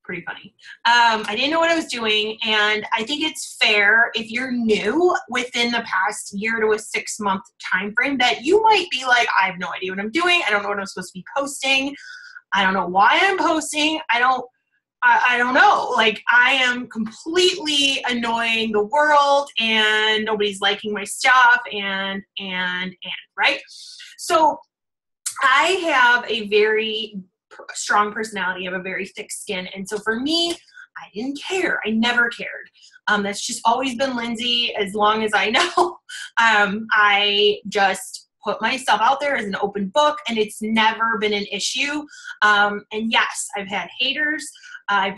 Pretty funny. I didn't know what I was doing, and I think it's fair if you're new within the past year to a 6-month time frame that you might be like, I have no idea what I'm doing. I don't know what I'm supposed to be posting. I don't know why I'm posting. I don't know. Like, I am completely annoying the world, and nobody's liking my stuff, and right? So I have a very strong personality. I have a very thick skin. And so for me, I didn't care. I never cared. That's just always been Lindsay as long as I know. I just put myself out there as an open book, and it's never been an issue. And yes, I've had haters. I've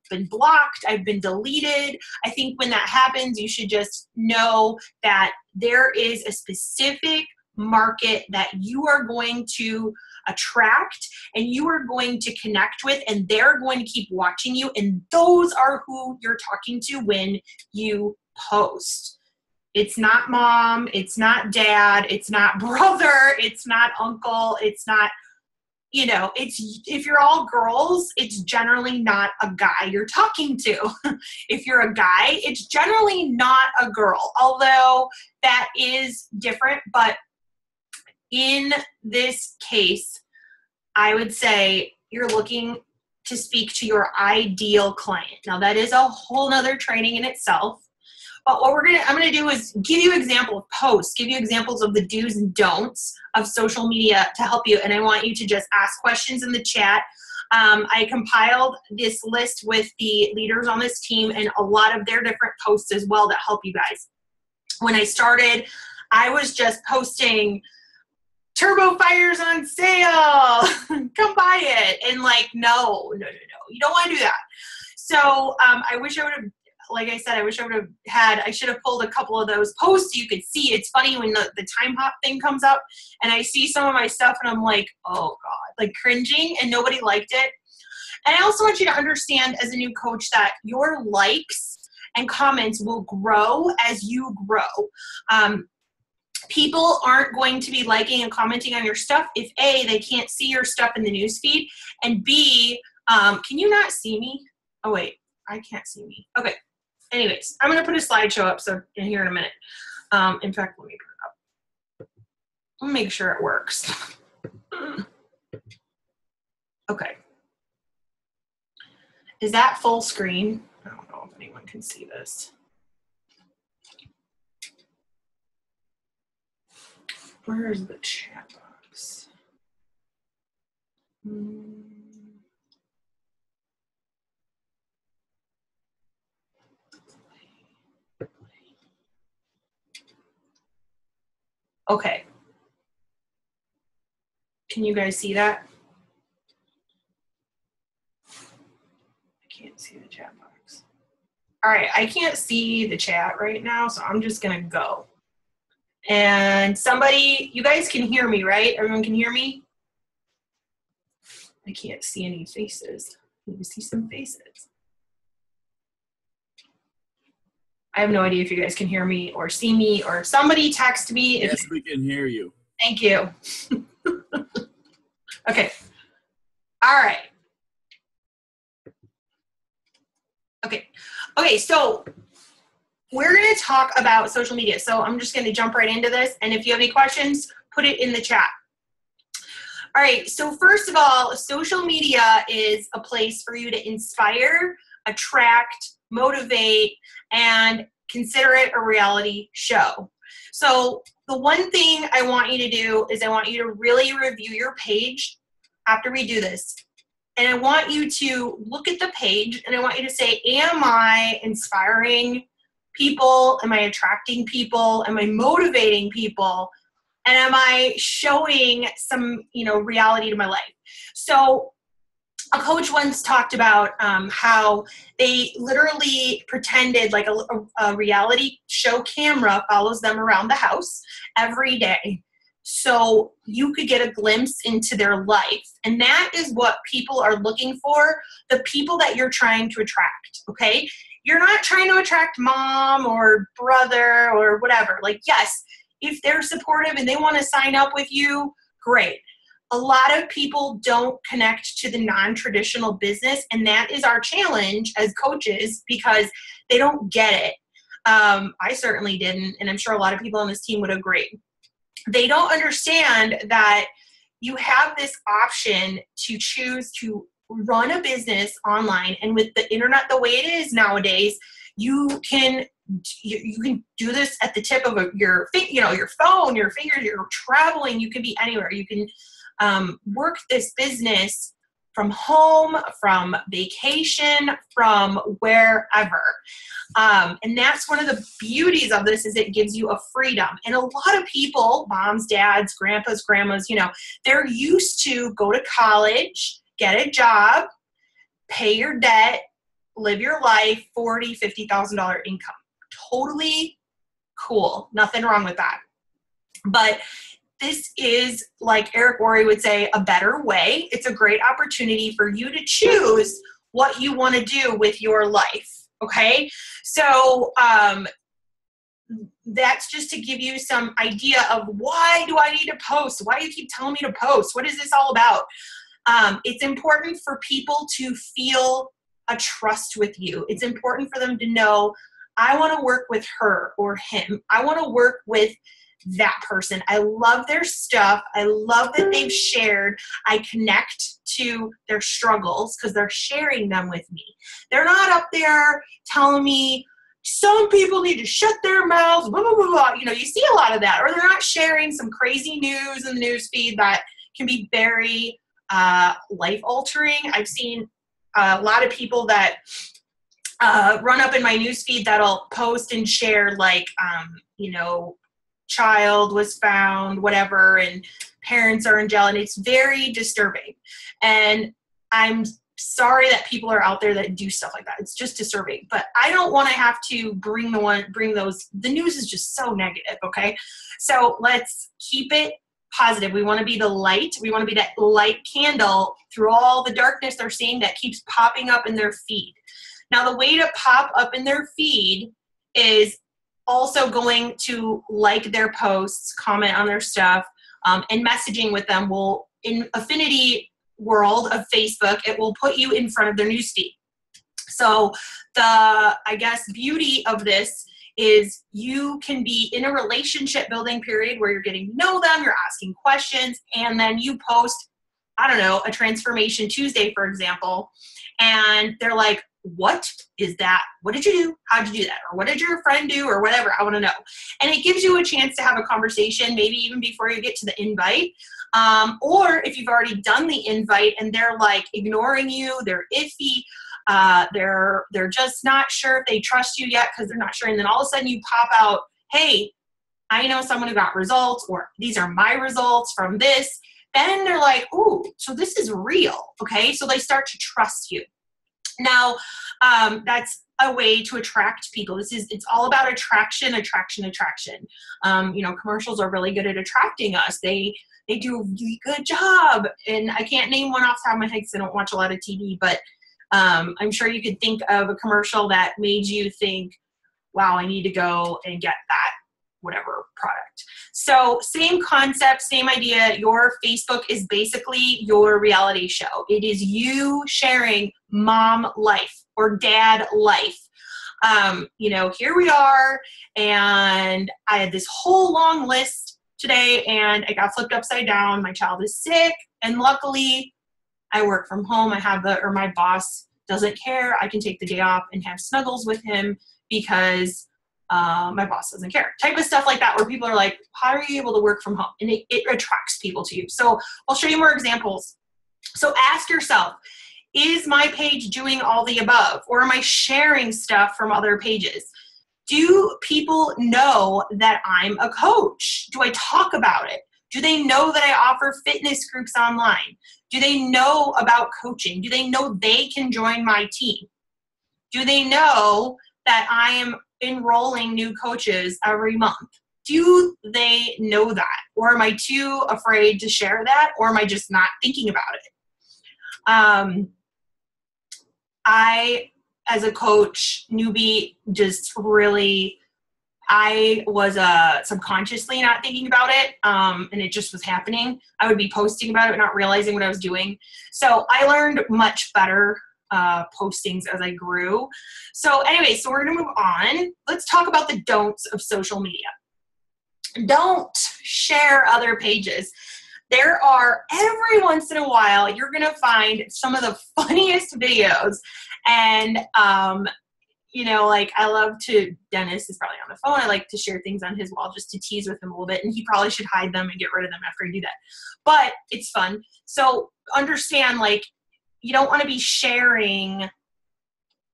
been blocked. I've been deleted. I think when that happens, you should just know that there is a specific market that you are going to attract and you are going to connect with, and they're going to keep watching you, and those are who you're talking to when you post. It's not mom, it's not dad, it's not brother, it's not uncle, it's not, it's, if you're all girls, it's generally not a guy you're talking to. If you're a guy, it's generally not a girl, although that is different. But in this case, I would say you're looking to speak to your ideal client. Now, that is a whole nother training in itself. But what I'm going to do is give you examples of posts, give you examples of the do's and don'ts of social media to help you. And I want you to just ask questions in the chat. I compiled this list with the leaders on this team and a lot of their different posts as well that help you guys. When I started, I was just posting Turbo Fire's on sale. Come buy it. And like, no. You don't want to do that. So I wish I would have, like I said, I should have pulled a couple of those posts so you could see. It's funny when the time hop thing comes up and I see some of my stuff and I'm like, oh God, like cringing, and nobody liked it. And I also want you to understand as a new coach that your likes and comments will grow as you grow. People aren't going to be liking and commenting on your stuff if A, they can't see your stuff in the newsfeed, and B, can you not see me? Oh wait, I can't see me. Okay. Anyways, I'm going to put a slideshow up in here in a minute. In fact, let me put it up. I'll make sure it works. Okay. Is that full screen? I don't know if anyone can see this. Where's the chat box? Okay. Can you guys see that? I can't see the chat box. All right, I can't see the chat right now, so I'm just gonna go. And you guys can hear me, right? Everyone can hear me? I can't see any faces. I need to see some faces. I have no idea if you guys can hear me or see me, or somebody text me. Yes, we can hear you. Thank you. Okay. All right. Okay, so we're going to talk about social media. So I'm just going to jump right into this. And if you have any questions, put it in the chat. All right, so first of all, social media is a place for you to inspire, attract, motivate, and consider it a reality show. So the one thing I want you to do is I want you to really review your page after we do this. And I want you to look at the page and I want you to say, am I inspiring people? Am I attracting people? Am I motivating people? And am I showing some, reality to my life? So a coach once talked about how they literally pretended like a reality show camera follows them around the house every day, so you could get a glimpse into their life. And that is what people are looking for, the people that you're trying to attract, okay? You're not trying to attract mom or brother or whatever. Like, yes, if they're supportive and they want to sign up with you, great. a lot of people don't connect to the non-traditional business, and that is our challenge as coaches because they don't get it. I certainly didn't, and I'm sure a lot of people on this team would agree. They don't understand that you have this option to choose to run a business online, and with the internet the way it is nowadays, you can do this at the tip of your phone, your fingers. You're traveling, you can be anywhere. You can work this business from home, from vacation, from wherever. And that's one of the beauties of this, is it gives you a freedom. And a lot of people, moms, dads, grandpas, grandmas, they're used to go to college, get a job, pay your debt, live your life, $40,000, $50,000 income. Totally cool. Nothing wrong with that. But this is, like Eric Worre would say, a better way. It's a great opportunity for you to choose what you want to do with your life. Okay. So, that's just to give you some idea of why do I need to post? Why do you keep telling me to post? What is this all about? It's important for people to feel a trust with you. It's important for them to know, I want to work with her or him. I want to work with that person. I love their stuff. I love that they've shared. I connect to their struggles because they're sharing them with me. They're not up there telling me some people need to shut their mouths, blah, blah, blah, blah. You see a lot of that. Or they're not sharing some crazy news in the news feed that can be very life-altering. I've seen a lot of people that run up in my news feed that'll post and share child was found, whatever, and parents are in jail, and it's very disturbing. And I'm sorry that people are out there that do stuff like that. It's just disturbing. But I don't want to have to bring those. The news is just so negative, okay? So let's keep it positive. We want to be the light. We want to be that light candle through all the darkness they're seeing that keeps popping up in their feed. Now, the way to pop up in their feed is also going to like their posts, comment on their stuff, and messaging with them will, in affinity world of Facebook, it will put you in front of their newsfeed. So the, beauty of this is you can be in a relationship building period where you're getting to know them, you're asking questions, and then you post, a Transformation Tuesday, for example, and they're like, what is that? What did you do? How did you do that? Or what did your friend do? Or whatever. I want to know. And it gives you a chance to have a conversation, maybe even before you get to the invite. Or if you've already done the invite and they're like ignoring you, they're iffy, they're just not sure if they trust you yet because they're not sure. And then all of a sudden you pop out, hey, I know someone who got results, or these are my results from this. Then they're like, ooh, so this is real. Okay. So they start to trust you. Now, that's a way to attract people. It's all about attraction. Commercials are really good at attracting us. They do a really good job. And I can't name one off the top of my head because I don't watch a lot of TV, but I'm sure you could think of a commercial that made you think, wow, I need to go and get that whatever product. So same concept, same idea. Your Facebook is basically your reality show. It is you sharing mom life or dad life. Here we are, and I had this whole long list today, and it got flipped upside down. My child is sick, and luckily I work from home. My boss doesn't care. I can take the day off and have snuggles with him because my boss doesn't care. Type of stuff like that, where people are like, how are you able to work from home? And it attracts people to you. So I'll show you more examples. So ask yourself, is my page doing all the above? Or am I sharing stuff from other pages? Do people know that I'm a coach? Do I talk about it? Do they know that I offer fitness groups online? Do they know about coaching? Do they know they can join my team? Do they know that I am enrolling new coaches every month? Do they know that? Or am I too afraid to share that? Or am I just not thinking about it? I, as a coach, newbie, just really I was subconsciously not thinking about it, and it just was happening. I would be posting about it, not realizing what I was doing. So I learned much better postings as I grew. So anyway, so we're going to move on. Let's talk about the don'ts of social media. Don't share other pages. There are, every once in a while, you're going to find some of the funniest videos. And, you know, like I love to, Dennis is probably on the phone. I like to share things on his wall just to tease with him a little bit. And he probably should hide them and get rid of them after I do that. But it's fun. So understand, like, you don't want to be sharing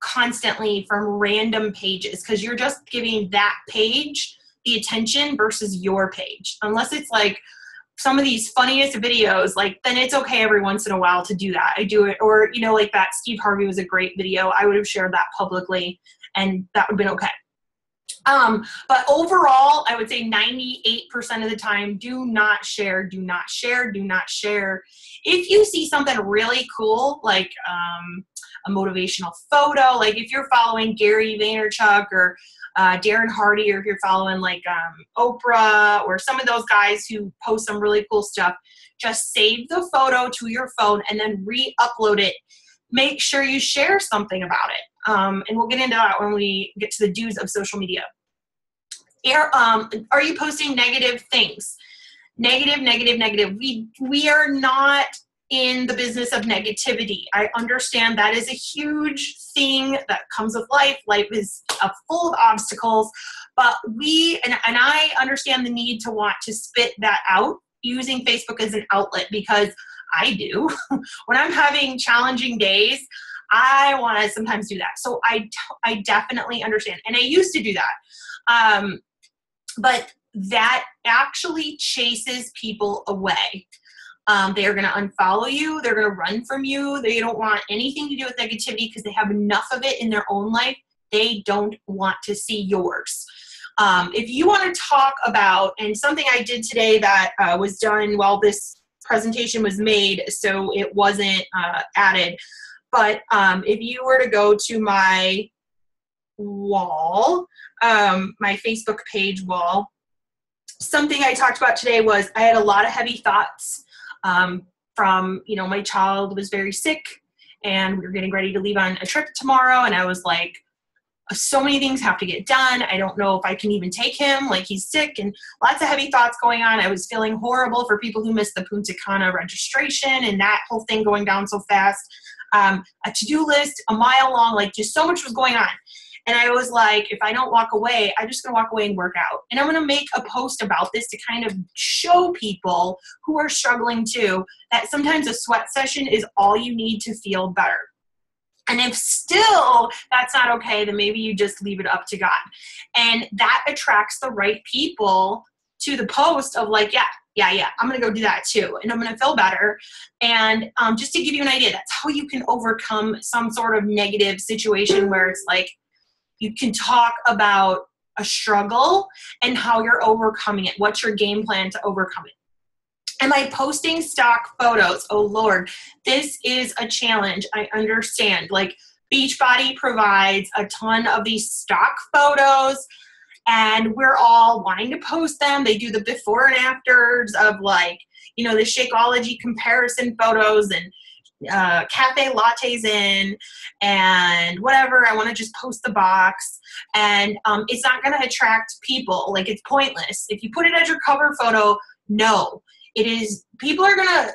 constantly from random pages because you're just giving that page the attention versus your page. Unless it's like some of these funniest videos, like then it's okay every once in a while to do that. I do it, or, you know, like that Steve Harvey was a great video. I would have shared that publicly and that would have been okay. But overall, I would say 98% of the time, do not share, do not share, do not share. If you see something really cool, like a motivational photo, like if you're following Gary Vaynerchuk or Darren Hardy, or if you're following like Oprah or some of those guys who post some really cool stuff, just save the photo to your phone and then re-upload it. Make sure you share something about it. And we'll get into that when we get to the do's of social media. Are you posting negative things? Negative, negative, negative. We are not in the business of negativity. I understand that is a huge thing that comes with life. Life is full of obstacles, but and I understand the need to want to spit that out using Facebook as an outlet, because I do. When I'm having challenging days, I want to sometimes do that. So I definitely understand. And I used to do that. But that actually chases people away. They are going to unfollow you. They're going to run from you. They don't want anything to do with negativity because they have enough of it in their own life. They don't want to see yours. If you want to talk about, and something I did today that was done while this presentation was made, so it wasn't added, but if you were to go to my wall, my Facebook page wall, something I talked about today was I had a lot of heavy thoughts from, you know, my child was very sick and we were getting ready to leave on a trip tomorrow. And I was like, so many things have to get done. I don't know if I can even take him, like he's sick, and lots of heavy thoughts going on. I was feeling horrible for people who missed the Punta Cana registration and that whole thing going down so fast. A to-do list a mile long, like just so much was going on. And I was like, if I don't walk away, I'm just going to walk away and work out. And I'm going to make a post about this to kind of show people who are struggling too that sometimes a sweat session is all you need to feel better. And if still that's not okay, then maybe you just leave it up to God. And that attracts the right people to the post of like, yeah, I'm going to go do that too. And I'm going to feel better. And just to give you an idea, that's how you can overcome some sort of negative situation where it's like, you can talk about a struggle and how you're overcoming it. What's your game plan to overcome it? Am I posting stock photos? Oh Lord, this is a challenge. I understand. Like Beachbody provides a ton of these stock photos and we're all wanting to post them. They do the before and afters of like, you know, the Shakeology comparison photos and cafe lattes in and whatever. I want to just post the box, and it's not going to attract people. Like, it's pointless. If you put it as your cover photo, no, it is. People are going to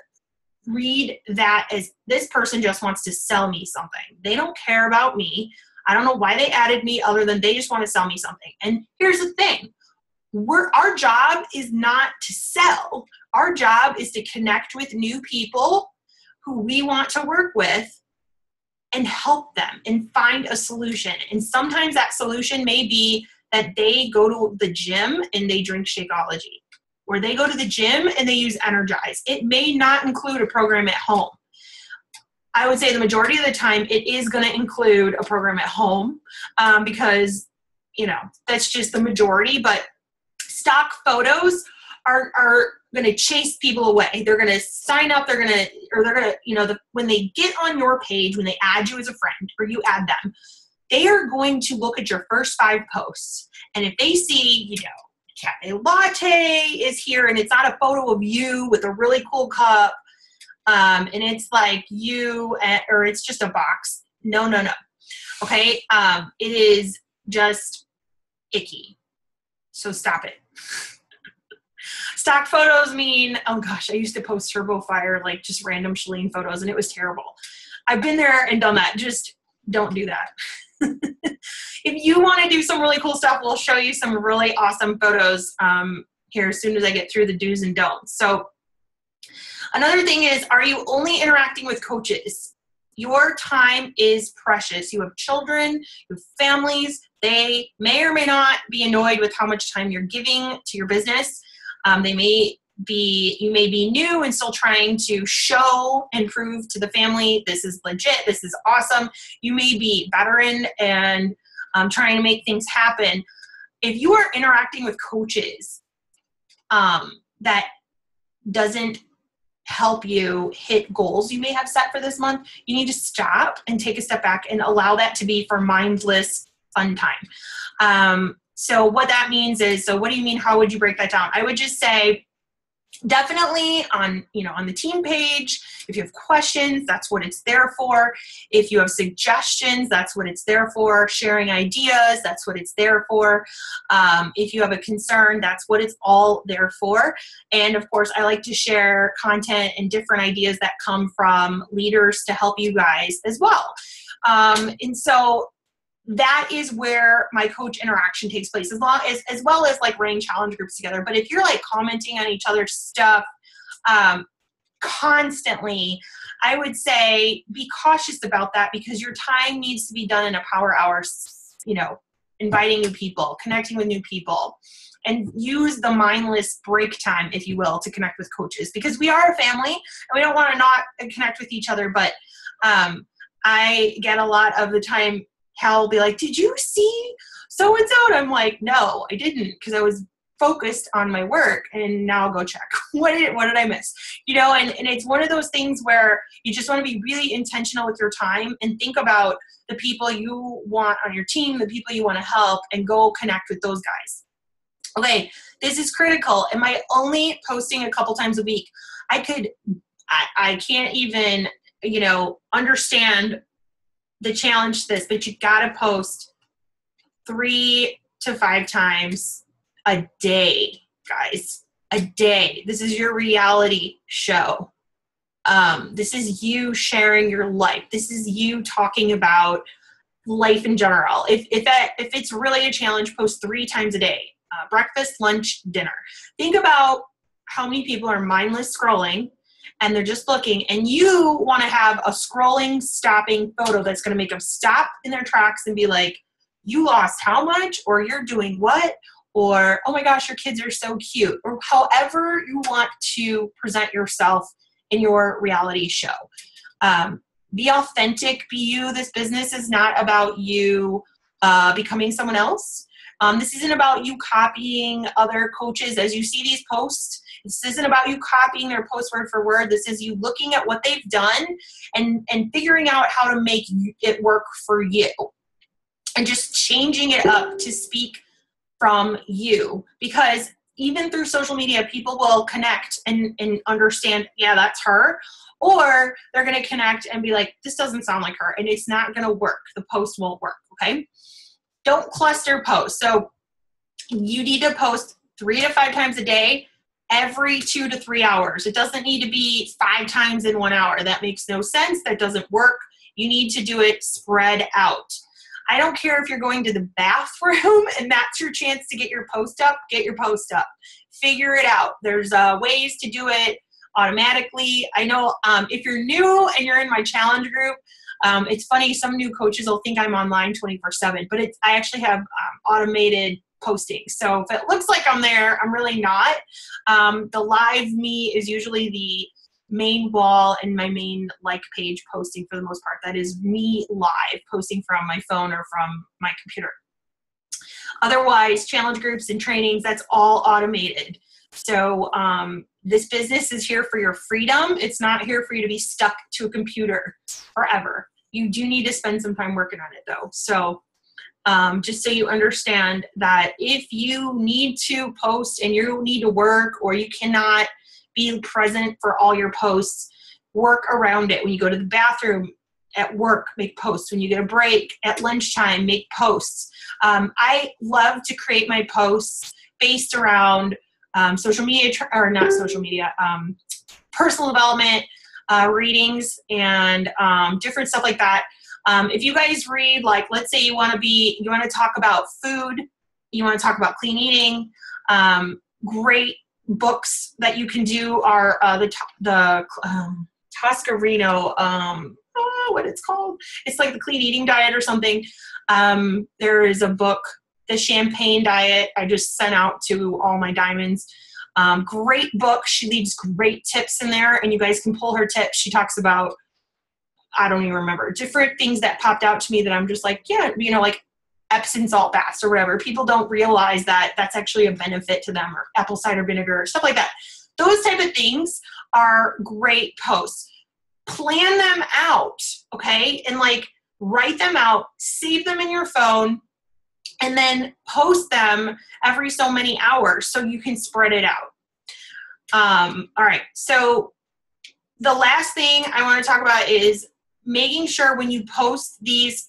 read that as this person just wants to sell me something. They don't care about me. I don't know why they added me other than they just want to sell me something. And here's the thing. Our job is not to sell. Our job is to connect with new people who we want to work with and help them and find a solution. And sometimes that solution may be that they go to the gym and they drink Shakeology, or they go to the gym and they use Energize. It may not include a program at home. I would say the majority of the time it is going to include a program at home because, you know, that's just the majority. But stock photos are going to chase people away. They're going to sign up. They're going to, you know, when they get on your page, when they add you as a friend or you add them, they are going to look at your first 5 posts. And if they see, you know, cafe latte is here and it's not a photo of you with a really cool cup, and it's like you, or it's just a box. No. Okay. It is just icky. So stop it. Stock photos mean, oh gosh, I used to post Turbo Fire, like just random Shalene photos, and it was terrible. I've been there and done that. Just don't do that. If you want to do some really cool stuff, we'll show you some really awesome photos here as soon as I get through the do's and don'ts. So another thing is, are you only interacting with coaches? Your time is precious. You have children, you have families. They may or may not be annoyed with how much time you're giving to your business. You may be new and still trying to show and prove to the family, this is legit, this is awesome. You may be veteran and trying to make things happen. If you are interacting with coaches that doesn't help you hit goals you may have set for this month, you need to stop and take a step back and allow that to be for mindless fun time. So what that means is, so what do you mean, how would you break that down? I would just say, definitely on the team page, if you have questions, that's what it's there for. If you have suggestions, that's what it's there for. Sharing ideas, that's what it's there for. If you have a concern, that's what it's all there for. And of course, I like to share content and different ideas that come from leaders to help you guys as well. And so that is where my coach interaction takes place, as well as like running challenge groups together. But if you're like commenting on each other's stuff constantly, I would say be cautious about that, because your time needs to be done in a power hour, inviting new people, connecting with new people, and use the mindless break time, if you will, to connect with coaches, because we are a family and we don't want to not connect with each other. But I get a lot of the time, Hal will be like, did you see so-and-so? And I'm like, no, I didn't, because I was focused on my work, and now I'll go check. What did I miss? And it's one of those things where you just want to be really intentional with your time and think about the people you want on your team, the people you want to help, and go connect with those guys. Okay, this is critical. Am I only posting a couple times a week? I can't even, understand the challenge to this, but you got to post 3 to 5 times a day, guys. A day. This is your reality show. This is you sharing your life. This is you talking about life in general. If it's really a challenge, post 3 times a day. Breakfast, lunch, dinner. Think about how many people are mindless scrolling and they're just looking, and you want to have a scrolling, stopping photo that's going to make them stop in their tracks and be like, you lost how much, or you're doing what, or, oh my gosh, your kids are so cute, or however you want to present yourself in your reality show. Be authentic, be you. This business is not about you becoming someone else. This isn't about you copying other coaches as you see these posts. This isn't about you copying their post word for word. This is you looking at what they've done and figuring out how to make it work for you, and just changing it up to speak from you. Because even through social media, people will connect and understand, yeah, that's her. Or they're going to connect and be like, this doesn't sound like her, and it's not going to work. The post won't work, okay? Don't cluster post. So you need to post 3 to 5 times a day, every 2 to 3 hours. It doesn't need to be 5 times in 1 hour. That makes no sense. That doesn't work. You need to do it spread out. I don't care if you're going to the bathroom and that's your chance to get your post up, get your post up. Figure it out. There's ways to do it automatically. I know if you're new and you're in my challenge group, it's funny, some new coaches will think I'm online 24/7, but I actually have automated posting. So if it looks like I'm there, I'm really not. The live me is usually the main wall and my main like page posting for the most part. That is me live posting from my phone or from my computer. Otherwise, challenge groups and trainings, that's all automated. So this business is here for your freedom. It's not here for you to be stuck to a computer forever. You do need to spend some time working on it though. So just so you understand that if you need to post and you need to work or you cannot be present for all your posts, work around it. When you go to the bathroom, at work, make posts. When you get a break, at lunchtime, make posts. I love to create my posts based around social media, or not social media, personal development, readings, and different stuff like that. If you guys read, like, let's say you want to talk about food, you want to talk about clean eating, great books that you can do are the Toscarino, what it's called. It's like the clean eating diet or something. There is a book, The Champagne Diet, I just sent out to all my diamonds. Great book. She leaves great tips in there, and you guys can pull her tips. She talks about, I don't even remember, different things that popped out to me that I'm just like, yeah, like Epsom salt baths or whatever. People don't realize that that's actually a benefit to them, or apple cider vinegar, stuff like that. Those type of things are great posts. Plan them out, okay? And like write them out, save them in your phone, and then post them every so many hours so you can spread it out. All right, so the last thing I want to talk about is making sure when you post these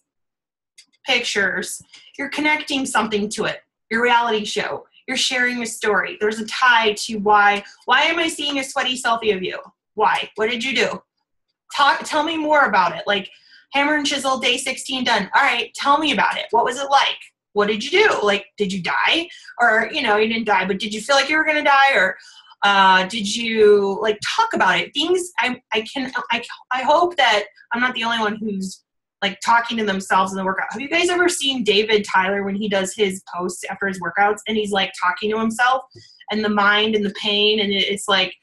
pictures, you're connecting something to it. Your reality show, you're sharing a story. There's a tie to why am I seeing a sweaty selfie of you? Why? What did you do? Tell me more about it. Like, hammer and chisel, day 16 done. All right, tell me about it. What was it like? What did you do? Like, did you die? Or, you didn't die, but did you feel like you were going to die? Or did you, like, talk about it? Things I hope that I'm not the only one who's, like, talking to themselves in the workout. Have you guys ever seen David Tyler when he does his posts after his workouts and he's, like, talking to himself and the mind and the pain, and it's like,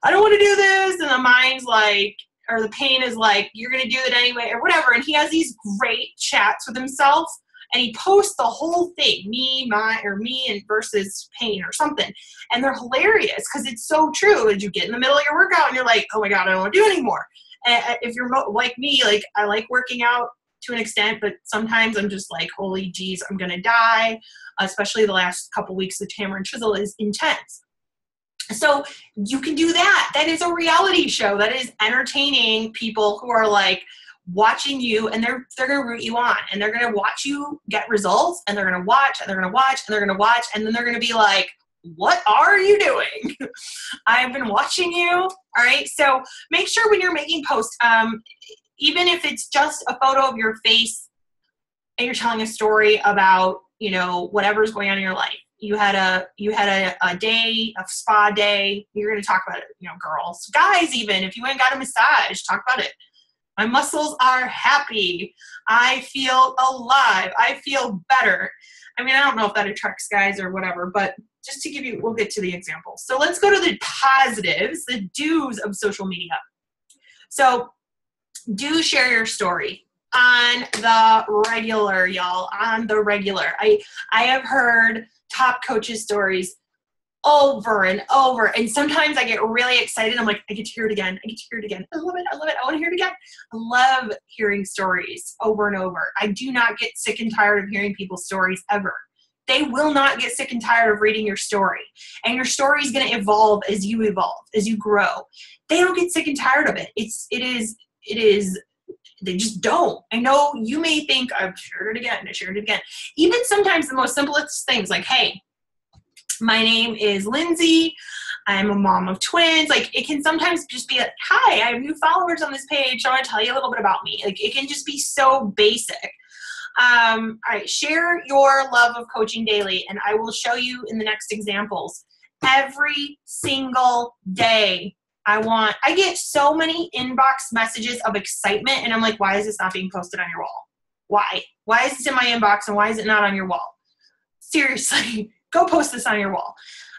I don't want to do this, and the mind's like, or the pain is like, you're going to do it anyway, or whatever, and he has these great chats with himself, and he posts the whole thing, me and versus pain or something, and they're hilarious, because it's so true. As you get in the middle of your workout, and you're like, oh my God, I don't want to do it anymore. And if you're like me, like, I like working out to an extent, but sometimes I'm just like, holy geez, I'm going to die, especially the last couple weeks of hammer and chisel is intense. So you can do that. That is a reality show. That is entertaining people who are like watching you, and they're going to root you on, and they're going to watch you get results, and they're going to watch, and they're going to watch, and they're going to watch, and then they're going to be like, what are you doing? I've been watching you. All right. So make sure when you're making posts, even if it's just a photo of your face and you're telling a story about, whatever's going on in your life. You had a day, a spa day. You're going to talk about it, girls, guys, even if you went and got a massage, talk about it. My muscles are happy. I feel alive. I feel better. I mean, I don't know if that attracts guys or whatever, but just to give you, we'll get to the examples. So let's go to the positives, the do's of social media. So do share your story on the regular, y'all, on the regular. I have heard top coaches' stories over and over, and sometimes I get really excited. I'm like, I get to hear it again. I get to hear it again. I love it. I love it. I want to hear it again. I love hearing stories over and over. I do not get sick and tired of hearing people's stories ever. They will not get sick and tired of reading your story, and your story is going to evolve, as you grow. They don't get sick and tired of it. It is. They just don't. I know you may think, I've shared it again. I shared it again. Even sometimes the most simplest things, like, hey, my name is Lindsay. I'm a mom of twins. Like, it can sometimes just be like, hi, I have new followers on this page. So I want to tell you a little bit about me. Like, it can just be so basic. All right, share your love of coaching daily, and I will show you in the next examples. Every single day, I get so many inbox messages of excitement, and I'm like, why is this not being posted on your wall? Why? Why is this in my inbox, and why is it not on your wall? Seriously, go post this on your wall.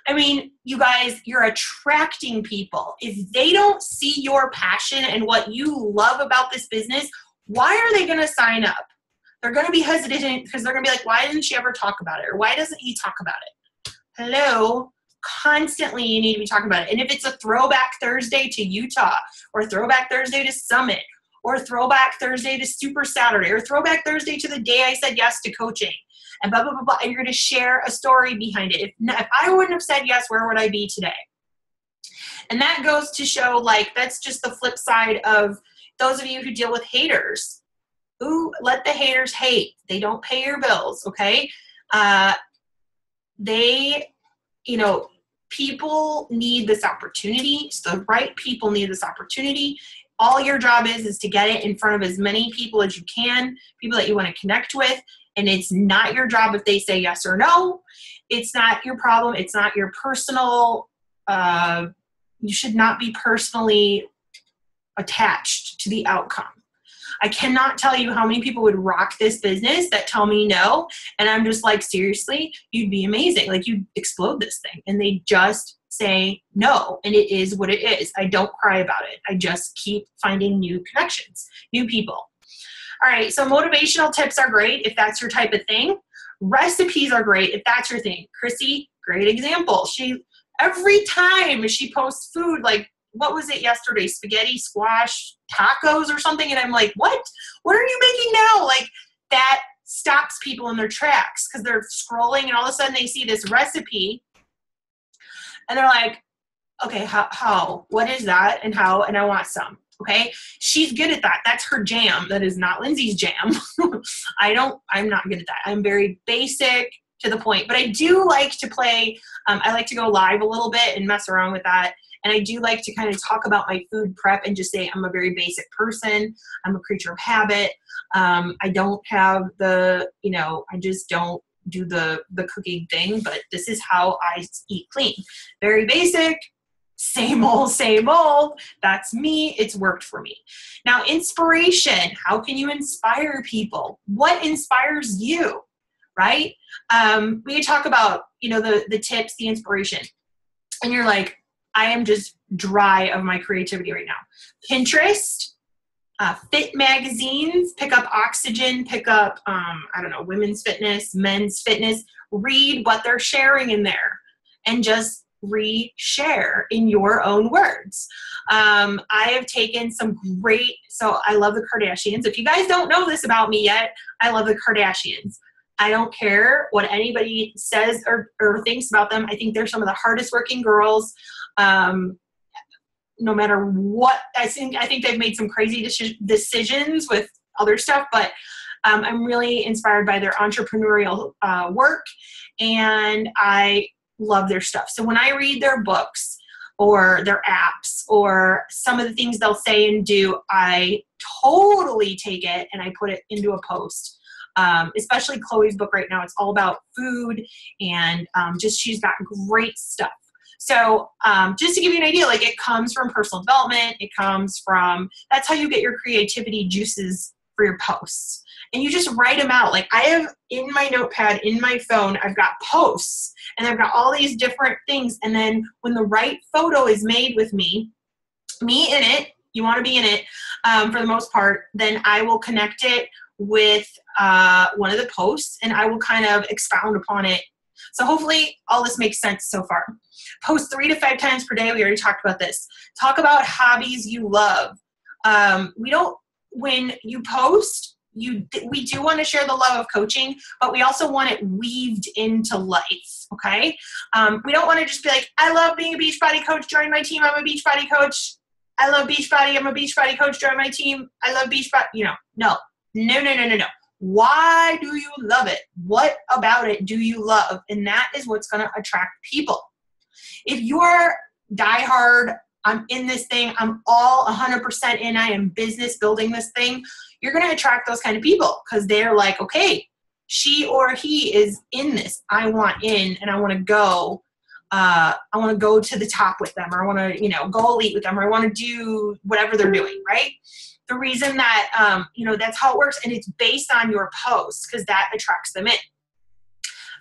I mean, you guys, you're attracting people. If they don't see your passion and what you love about this business, why are they going to sign up? They're going to be hesitant because they're going to be like, why didn't she ever talk about it? Or why doesn't he talk about it? Hello? Constantly you need to be talking about it. And if it's a throwback Thursday to Utah, or throwback Thursday to Summit, or throwback Thursday to Super Saturday, or throwback Thursday to the day I said yes to coaching, and blah, blah, blah, blah. And you're going to share a story behind it. If I wouldn't have said yes, where would I be today? And that goes to show, like, that's just the flip side of those of you who deal with haters. Ooh, let the haters hate. They don't pay your bills, okay? People need this opportunity. So the right people need this opportunity. All your job is to get it in front of as many people as you can, people that you want to connect with. And it's not your job if they say yes or no. It's not your problem. It's not your personal, you should not be personally attached to the outcome. I cannot tell you how many people would rock this business that tell me no. And I'm just like, seriously, you'd be amazing. Like, you'd explode this thing. And they just say no. And it is what it is. I don't cry about it. I just keep finding new connections, new people. All right. So motivational tips are great if that's your type of thing. Recipes are great if that's your thing. Chrissy, great example. Every time she posts food, like, what was it yesterday? Spaghetti, squash, tacos or something. And I'm like, what? What are you making now? Like, that stops people in their tracks because they're scrolling and all of a sudden they see this recipe and they're like, okay, how? What is that? And how? And I want some. Okay. She's good at that. That's her jam. That is not Lindsay's jam. I'm not good at that. I'm very basic, to the point, but I do like to play. I like to go live a little bit and mess around with that. And I do like to kind of talk about my food prep and just say I'm a very basic person. I'm a creature of habit. I don't have I just don't do the cooking thing, but this is how I eat clean. Very basic, same old, same old. That's me. It's worked for me. Now, inspiration. How can you inspire people? What inspires you? Right? We could talk about, the tips, the inspiration. And you're like, I am just dry of my creativity right now. Pinterest, fit magazines, pick up Oxygen, pick up, women's fitness, men's fitness. Read what they're sharing in there and just re-share in your own words. I have taken some so I love the Kardashians. If you guys don't know this about me yet, I love the Kardashians. I don't care what anybody says or thinks about them. I think they're some of the hardest working girls. No matter what, I think they've made some crazy decisions with other stuff, but I'm really inspired by their entrepreneurial work, and I love their stuff. So when I read their books or their apps or some of the things they'll say and do, I totally take it and I put it into a post. Especially Chloe's book right now. It's all about food and she's got great stuff. So just to give you an idea, like, it comes from personal development. It comes from, that's how you get your creativity juices for your posts. And you just write them out. Like, I have in my notepad, in my phone, I've got posts and I've got all these different things. And then when the right photo is made with me in it, you want to be in it for the most part, then I will connect it with one of the posts and I will kind of expound upon it. So hopefully all this makes sense so far. Post 3 to 5 times per day. We already talked about this. Talk about hobbies you love. When you post, we do want to share the love of coaching, but we also want it weaved into life. Okay. We don't want to just be like, I love being a Beachbody coach. Join my team. I'm a Beachbody coach. I love Beachbody. I'm a Beachbody coach. Join my team. I love Beachbody. No. Why do you love it? What about it do you love? And that is what's going to attract people. If you're diehard, I'm in this thing, I'm all 100% in, I am business building this thing, you're going to attract those kind of people because they're like, okay, she or he is in this. I want in and I want to go. I want to go to the top with them, or I want to, go elite with them, or I want to do whatever they're doing, right? The reason that, that's how it works, and it's based on your posts because that attracts them in.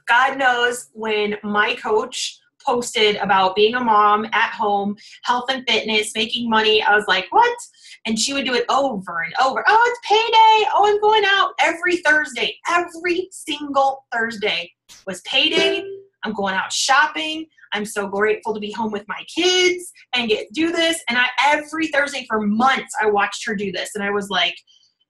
God knows when my coach posted about being a mom at home, health and fitness, making money, I was like, what? And she would do it over and over. Oh, it's payday. Oh, I'm going out every Thursday. Every single Thursday was payday. I'm going out shopping. I'm so grateful to be home with my kids and do this. And every Thursday for months, I watched her do this. And I was like,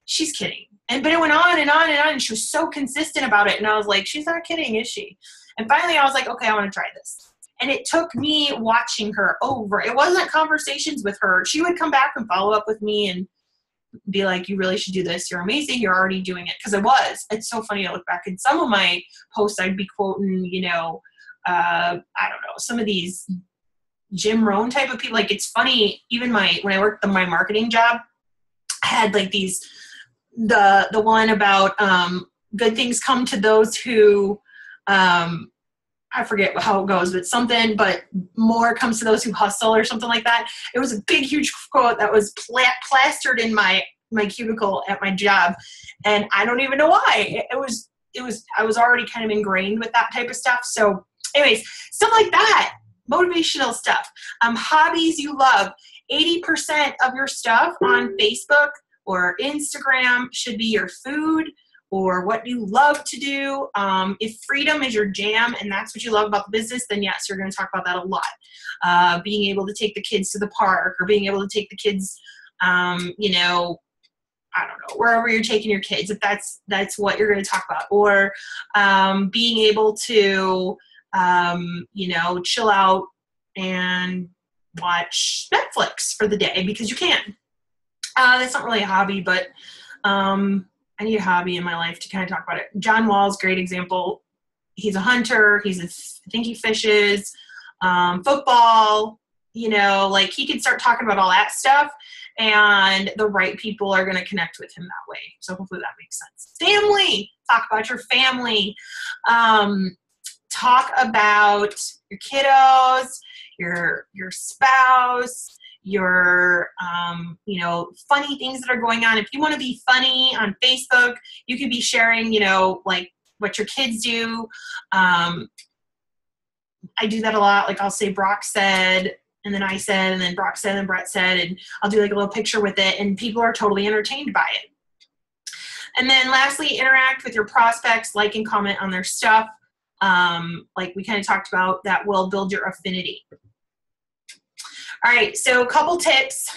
she's kidding. But it went on and on and on. And she was so consistent about it. And I was like, she's not kidding, is she? And finally I was like, okay, I want to try this. And it took me watching her over. It wasn't conversations with her. She would come back and follow up with me and be like, you really should do this. You're amazing. You're already doing it. Because I was. It's so funny to look back in some of my posts. I'd be quoting, I don't know, some of these Jim Rohn type of people. Like, it's funny, even when I worked my marketing job, I had like the one about good things come to those who, I forget how it goes, but more comes to those who hustle or something like that. It was a big, huge quote that was plastered in my cubicle at my job. And I don't even know why. I was already kind of ingrained with that type of stuff. So anyways, stuff like that, motivational stuff, hobbies you love. 80% of your stuff on Facebook or Instagram should be your food or what you love to do. If freedom is your jam and that's what you love about the business, then yes, you're going to talk about that a lot. Being able to take the kids to the park or being able to take the kids, I don't know, wherever you're taking your kids, if that's what you're going to talk about. Or being able to, chill out and watch Netflix for the day because you can. That's not really a hobby, but I need a hobby in my life to kind of talk about it. John Wall's great example. He's a hunter. I think he fishes, football, like he can start talking about all that stuff and the right people are going to connect with him that way. So hopefully that makes sense. Family, talk about your family. Talk about your kiddos, your spouse, your, funny things that are going on. If you want to be funny on Facebook, you could be sharing, like what your kids do. I do that a lot. Like I'll say Brock said, and then I said, and then Brock said, and Brett said, and I'll do like a little picture with it and people are totally entertained by it. And then lastly, interact with your prospects, like and comment on their stuff. Like we kind of talked about, that will build your affinity. All right, so a couple tips.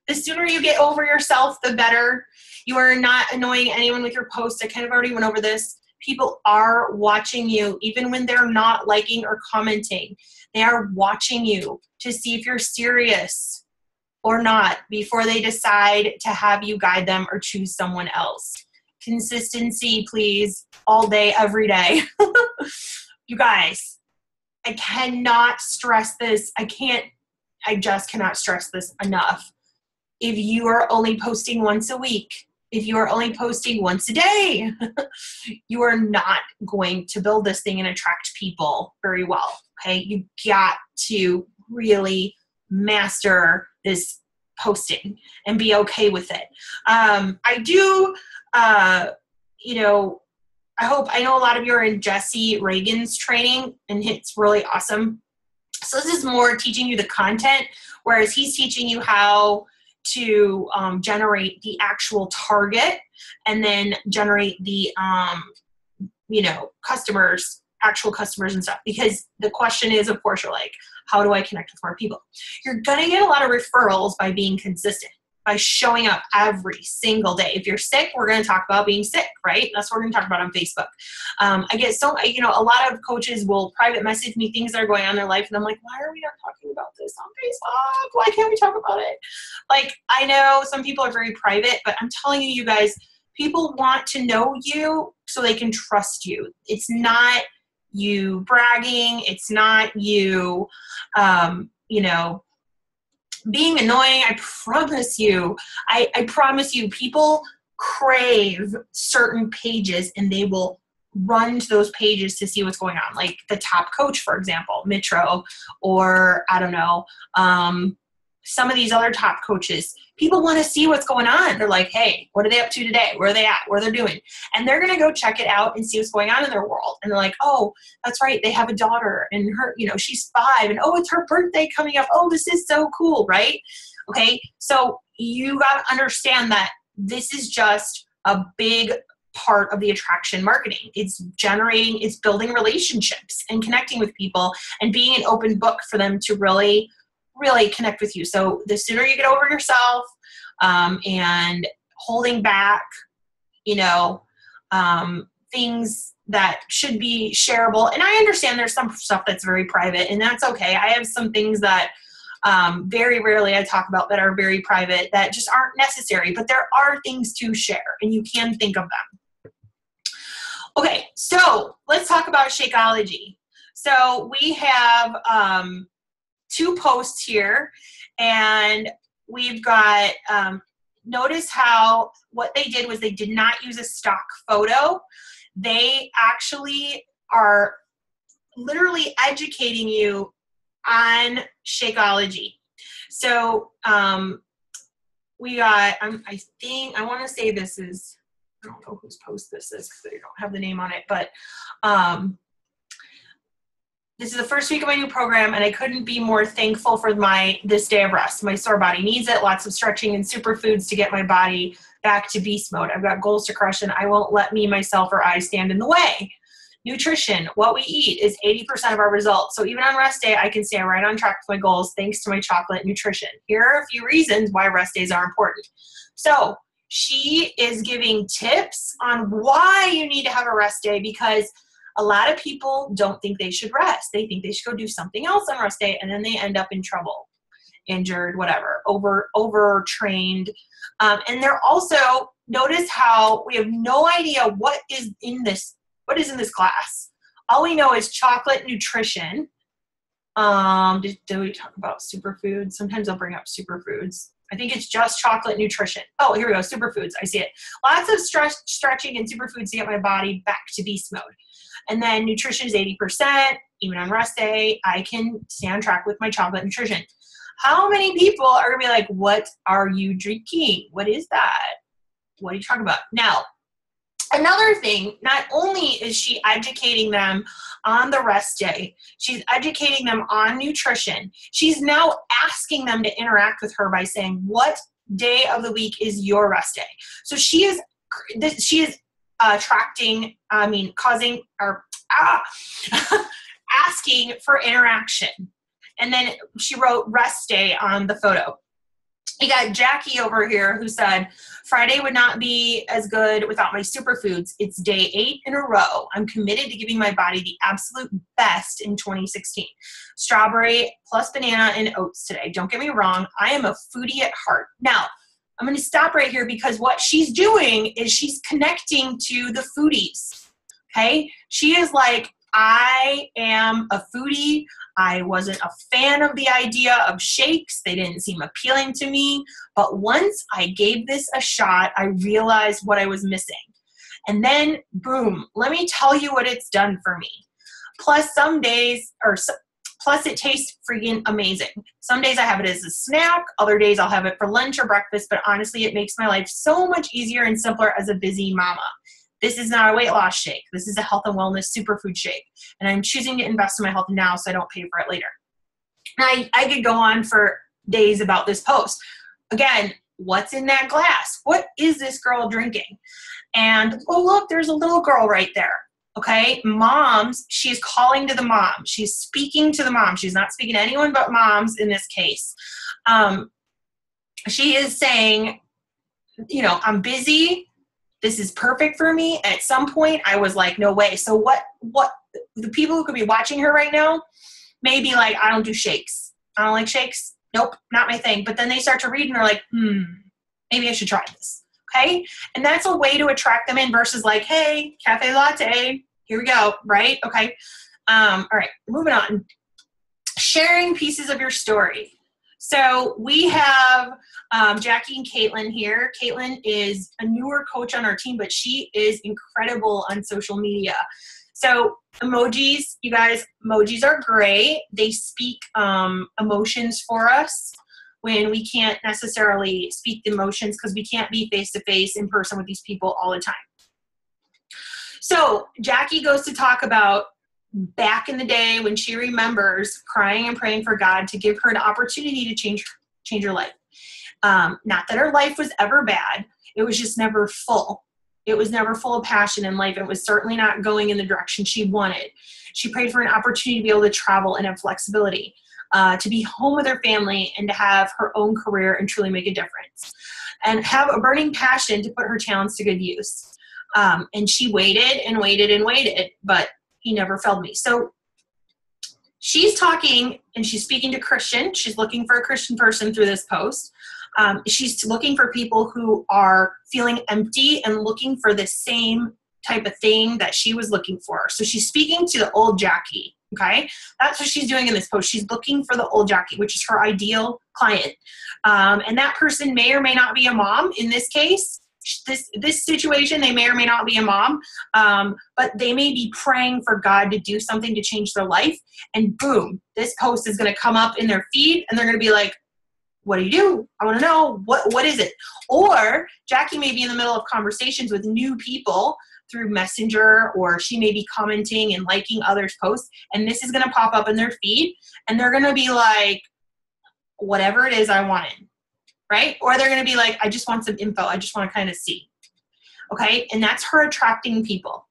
The sooner you get over yourself, the better. You are not annoying anyone with your posts. I kind of already went over this. People are watching you, even when they're not liking or commenting. They are watching you to see if you're serious or not before they decide to have you guide them or choose someone else. Consistency, please, all day, every day. You guys, I cannot stress this. I just cannot stress this enough. If you are only posting once a week, if you are only posting once a day, you are not going to build this thing and attract people very well. Okay. You got to really master this posting and be okay with it. I know a lot of you are in Jesse Reagan's training and it's really awesome. So this is more teaching you the content, whereas he's teaching you how to generate the actual target and then generate the, actual customers and stuff. Because the question is, of course, you're like, how do I connect with more people? You're going to get a lot of referrals by being consistent, by showing up every single day. If you're sick, we're going to talk about being sick, right? That's what we're going to talk about on Facebook. I get a lot of coaches will private message me things that are going on in their life. And I'm like, why are we not talking about this on Facebook? Why can't we talk about it? Like, I know some people are very private, but I'm telling you guys, people want to know you so they can trust you. It's not you bragging. It's not you, being annoying. I promise you, I promise you, people crave certain pages and they will run to those pages to see what's going on. Like the top coach, for example, Mitro, or I don't know, some of these other top coaches. People want to see what's going on. They're like, hey, what are they up to today? Where are they at? What are they doing? And they're going to go check it out and see what's going on in their world. And they're like, oh, that's right. They have a daughter and her, she's 5 and oh, it's her birthday coming up. Oh, this is so cool. Right. Okay. So you got to understand that this is just a big part of the attraction marketing. It's building relationships and connecting with people and being an open book for them to really, really connect with you. So the sooner you get over yourself and holding back, things that should be shareable. And I understand there's some stuff that's very private, and that's okay. I have some things that very rarely I talk about that are very private that just aren't necessary, but there are things to share and you can think of them. Okay, so let's talk about Shakeology. So we have 2 posts here, and we've got, notice how what they did was they did not use a stock photo. They actually are literally educating you on Shakeology. So we got, I want to say this is, I don't know whose post this is because I don't have the name on it, but this is the first week of my new program, and I couldn't be more thankful for this day of rest. My sore body needs it. Lots of stretching and superfoods to get my body back to beast mode. I've got goals to crush, and I won't let me, myself, or I stand in the way. Nutrition, what we eat, is 80% of our results. So even on rest day, I can stay right on track with my goals thanks to my chocolate nutrition. Here are a few reasons why rest days are important. So she is giving tips on why you need to have a rest day, because a lot of people don't think they should rest. They think they should go do something else on rest day, and then they end up in trouble, injured, whatever, overtrained. And they're also, notice how we have no idea what is in this glass. All we know is chocolate nutrition. Did we talk about superfoods? Sometimes I'll bring up superfoods. I think it's just chocolate nutrition. Oh, here we go, superfoods. I see it. Lots of stretching and superfoods to get my body back to beast mode. And then nutrition is 80%. Even on rest day, I can stay on track with my chocolate nutrition. How many people are going to be like, what are you drinking? What is that? What are you talking about? Now, another thing, not only is she educating them on the rest day, she's educating them on nutrition. She's now asking them to interact with her by saying, what day of the week is your rest day? So she is asking for interaction. And then she wrote rest day on the photo. You got Jackie over here who said, Friday would not be as good without my superfoods. It's day 8 in a row. I'm committed to giving my body the absolute best in 2016. Strawberry plus banana and oats today. Don't get me wrong. I am a foodie at heart. Now, I'm going to stop right here because what she's doing is she's connecting to the foodies. Okay? She is like, I am a foodie. I wasn't a fan of the idea of shakes. They didn't seem appealing to me. But once I gave this a shot, I realized what I was missing. And then, boom, let me tell you what it's done for me. Plus it tastes freaking amazing. Some days I have it as a snack. Other days I'll have it for lunch or breakfast. But honestly, it makes my life so much easier and simpler as a busy mama. This is not a weight loss shake. This is a health and wellness superfood shake. And I'm choosing to invest in my health now so I don't pay for it later. And I could go on for days about this post. Again, what's in that glass? What is this girl drinking? And, oh, look, there's a little girl right there. Okay, moms, she's calling to the mom. She's speaking to the mom. She's not speaking to anyone but moms in this case. She is saying, I'm busy. This is perfect for me. At some point, I was like, no way. So what the people who could be watching her right now may be like, I don't do shakes. I don't like shakes. Nope, not my thing. But then they start to read and they're like, maybe I should try this. Okay? And that's a way to attract them in versus like, hey, cafe latte. Here we go, right? Okay. All right, moving on. Sharing pieces of your story. So we have Jackie and Caitlin here. Caitlin is a newer coach on our team, but she is incredible on social media. So emojis, you guys, emojis are great. They speak emotions for us when we can't necessarily speak the emotions because we can't be face-to-face in person with these people all the time. So Jackie goes to talk about back in the day when she remembers crying and praying for God to give her an opportunity to change her life. Not that her life was ever bad. It was just never full. It was never full of passion in life, and it was certainly not going in the direction she wanted. She prayed for an opportunity to be able to travel and have flexibility, to be home with her family and to have her own career and truly make a difference, and have a burning passion to put her talents to good use. And she waited and waited and waited, but he never failed me. So she's talking and she's speaking to Christian. She's looking for a Christian person through this post. She's looking for people who are feeling empty and looking for the same type of thing that she was looking for. So she's speaking to the old Jackie. Okay. That's what she's doing in this post. She's looking for the old Jackie, which is her ideal client. And that person may or may not be a mom in this case. This situation, they may or may not be a mom, but they may be praying for God to do something to change their life. And boom, this post is going to come up in their feed and they're going to be like, what do you do? I want to know, what is it? Or Jackie may be in the middle of conversations with new people through Messenger, or she may be commenting and liking others' posts, and this is going to pop up in their feed, and they're going to be like, whatever it is I wanted, right? Or they're going to be like, I just want some info. I just want to kind of see. Okay, and that's her attracting people.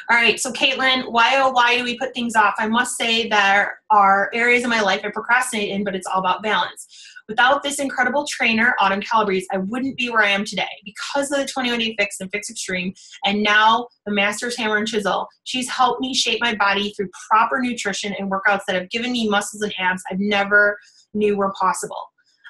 All right, so Caitlin, why do we put things off? I must say there are areas in my life I procrastinate in, but it's all about balance. Without this incredible trainer, Autumn Calabrese, I wouldn't be where I am today. Because of the 21-Day Fix and Fix Extreme, and now the Master's Hammer and Chisel, she's helped me shape my body through proper nutrition and workouts that have given me muscles and abs I've never knew were possible.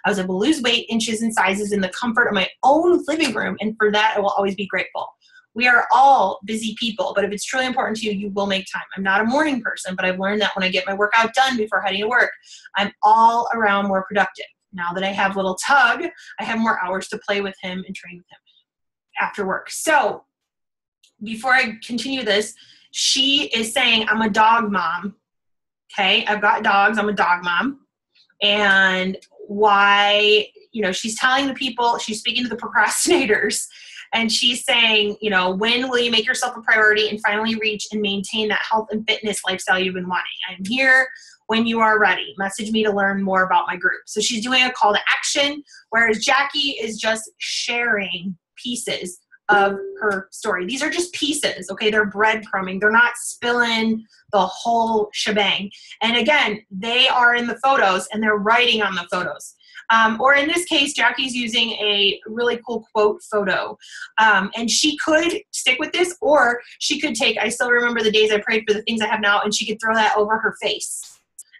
I was able to lose weight, inches, and sizes in the comfort of my own living room, and for that, I will always be grateful. We are all busy people, but if it's truly important to you, you will make time. I'm not a morning person, but I've learned that when I get my workout done before heading to work, I'm all around more productive. Now that I have little Tug, I have more hours to play with him and train with him after work. So before I continue this, she is saying, I'm a dog mom. Okay, I've got dogs. I'm a dog mom. And why, she's telling the people, she's speaking to the procrastinators, and she's saying, when will you make yourself a priority and finally reach and maintain that health and fitness lifestyle you've been wanting? I'm here when you are ready. Message me to learn more about my group. So she's doing a call to action, whereas Jackie is just sharing pieces of her story. These are just pieces, okay? They're breadcrumbing. They're not spilling the whole shebang. And again, they are in the photos and they're writing on the photos. Or in this case, Jackie's using a really cool quote photo. And she could stick with this, or she could take, I still remember the days I prayed for the things I have now, and she could throw that over her face.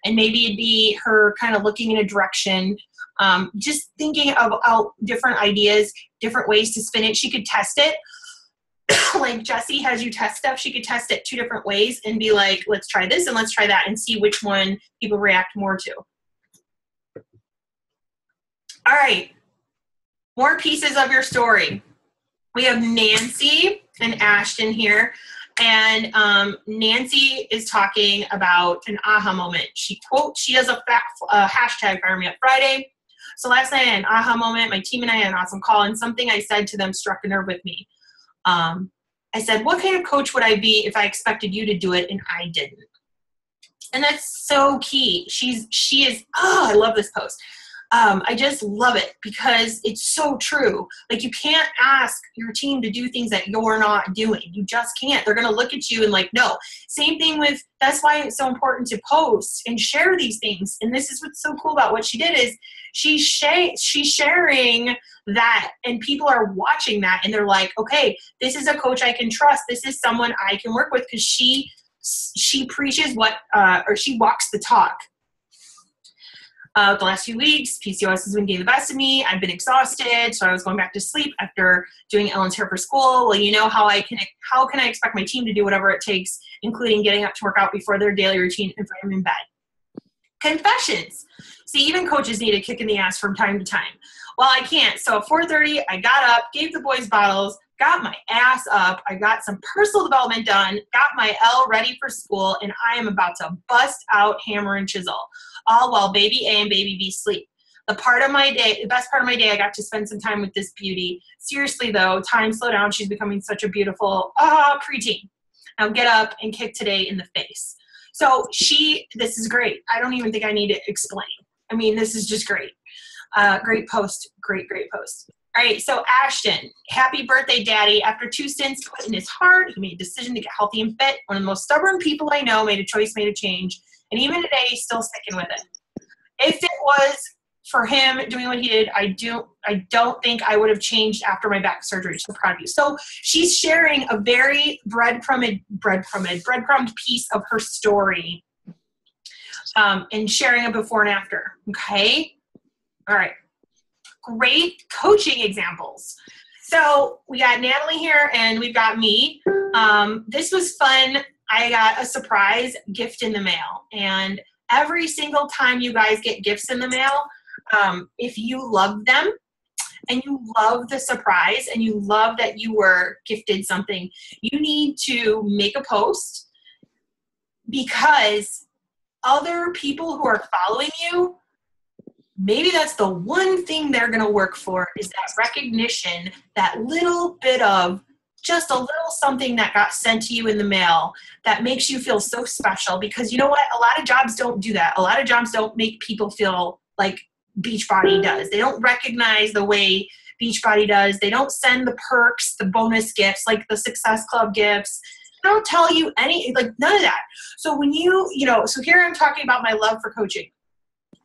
And maybe it'd be her kind of looking in a direction, just thinking about different ideas, different ways to spin it. She could test it. Like Jessie has you test stuff. She could test it 2 different ways and be like, let's try this and let's try that and see which one people react more to. All right, more pieces of your story. We have Nancy and Ashton here, and Nancy is talking about an aha moment. She does a hashtag Fire Me Up Friday. So last night I had an aha moment. My team and I had an awesome call, and something I said to them struck a nerve with me. I said, what kind of coach would I be if I expected you to do it and I didn't? And that's so key. She is, I love this post. I just love it because it's so true. Like, you can't ask your team to do things that you're not doing. You just can't. They're going to look at you and like, no. Same thing with, that's why it's so important to post and share these things. And this is what's so cool about what she did is she's sharing that, and people are watching that and they're like, okay, this is a coach I can trust. This is someone I can work with because she preaches or she walks the talk. The last few weeks, PCOS has been getting the best of me. I've been exhausted, so I was going back to sleep after doing Ellen's hair for school. Well, how can I expect my team to do whatever it takes, including getting up to work out before their daily routine if I'm in bed? Confessions. See, even coaches need a kick in the ass from time to time. Well, I can't. So at 4:30, I got up, gave the boys bottles, got my ass up. I got some personal development done, got my L ready for school, and I am about to bust out hammer and chisel, all while baby A and baby B sleep. The best part of my day, I got to spend some time with this beauty. Seriously though, time slow down. She's becoming such a beautiful preteen. Now get up and kick today in the face. So this is great. I don't even think I need to explain. I mean, this is just great. Great post. Great post. All right, so Ashton, happy birthday, Daddy. After 2 stints put in his heart, he made a decision to get healthy and fit. One of the most stubborn people I know, made a choice, made a change. And even today, he's still sticking with it. If it was for him doing what he did, I don't think I would have changed after my back surgery. So proud of you. So she's sharing a very breadcrumbed piece of her story and sharing a before and after. Okay? All right. Great coaching examples. So we got Natalie here and we've got me. This was fun. I got a surprise gift in the mail. And every single time you guys get gifts in the mail, if you love them and you love the surprise and you love that you were gifted something, you need to make a post, because other people who are following you, maybe that's the one thing they're going to work for, is that recognition, that little bit of just a little something that got sent to you in the mail that makes you feel so special. Because you know what? A lot of jobs don't do that. A lot of jobs don't make people feel like Beachbody does. They don't recognize the way Beachbody does. They don't send the perks, the bonus gifts, like the Success Club gifts. They don't tell you any, like none of that. So when so here I'm talking about my love for coaching.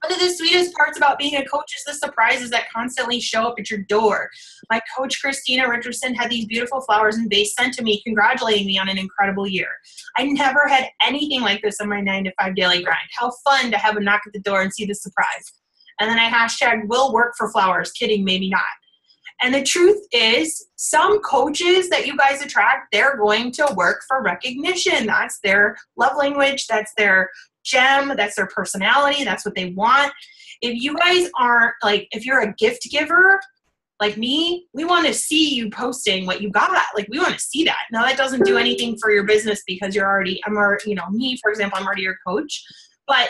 One of the sweetest parts about being a coach is the surprises that constantly show up at your door. My coach, Christina Richardson, had these beautiful flowers and vase sent to me, congratulating me on an incredible year. I never had anything like this on my 9-to-5 daily grind. How fun to have a knock at the door and see the surprise. And then I hashtag will work for flowers. Kidding, maybe not. And the truth is, some coaches that you guys attract, they're going to work for recognition. That's their love language. That's their gem. That's their personality. That's what they want. If you guys aren't, like, if you're a gift giver like me, we want to see you posting what you got. Like, we want to see that. Now, that doesn't do anything for your business because me, for example, I'm already your coach. But